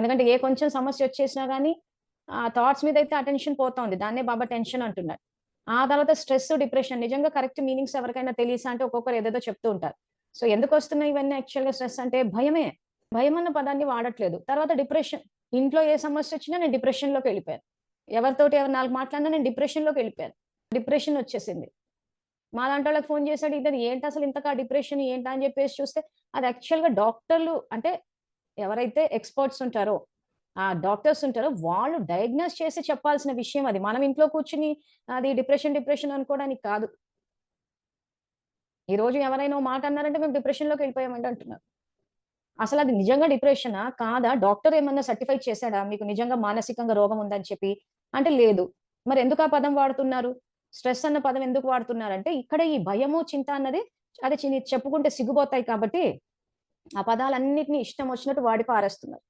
ఎందుకంటే ఏ కొంచెం సమస్య వచ్చేసినా గానీ, ఆ థాట్స్ మీదయితే అటెన్షన్ పోతా ఉంది. దాన్నే బాబా టెన్షన్ అంటున్నారు. ఆ తర్వాత స్ట్రెస్, డిప్రెషన్ నిజంగా కరెక్ట్ మీనింగ్స్ ఎవరికైనా తెలీసా అంటే ఒక్కొక్కరు ఏదేదో చెప్తూ ఉంటారు. సో, ఎందుకొస్తున్నాయి ఇవన్నీ యాక్చువల్‌గా స్ట్రెస్ అంటే భయమే. భయమన్న పదాన్ని వాడట్లేదు. తర్వాత డిప్రెషన్. ఇంట్లో ఏ సమస్యొచ్చినా నేను డిప్రెషన్‌లోకెళ్ళిపోయాను. ఎవరితోటి ఎవరు 4 మాట్లాడినా నేను డిప్రెషన్‌లోకెళ్ళిపోయాను. డిప్రెషనొచ్చేసింది. మాలాంటోళ్ళకి ఫోను చేసాడు. ఇతను ఏంటసలు ఇంతకా డిప్రెషన్ ఏంటా అని జెప్పేసి చూస్తే, అది యాక్చువల్‌గా డాక్టర్లు అంటే ఎవరైతే ఎక్స్‌పర్ట్స్ ఉంటారో, ఆ డాక్టర్స్ ఉంటారో వాళ్ళు డయాగ్నోస్ చేసి చెప్పాల్సిన విషయం అది. మనం ఇంట్లో కూర్చొని అది డిప్రెషన్, డిప్రెషన్ అనుకోవడానికి కాదు. ఈరోజు ఎవరైనా ఓ మాట అన్నారంటే మేము డిప్రెషన్‌లోకెళ్ళిపోయామండి అంటున్నారు. అసలది నిజంగా డిప్రెషనా? కాదా? డాక్టర్ ఏమన్నా సర్టిఫై చేసాడా? మీకు నిజంగా మానసికంగా రోగం ఉందని చెప్పి? అంటే లేదు. మరెందుకు ఆ పదం వాడుతున్నారు? స్ట్రెస్ అన్న పదం ఎందుకు వాడుతున్నారంటే, ఇక్కడ ఈ భయము, చింత అన్నది అది చెప్పుకుంటే సిగ్గుబోతాయి కాబట్టి, ఆ పదాలన్నిటిని ఇష్టం వచ్చినట్టు వాడి పారేస్తున్నారు.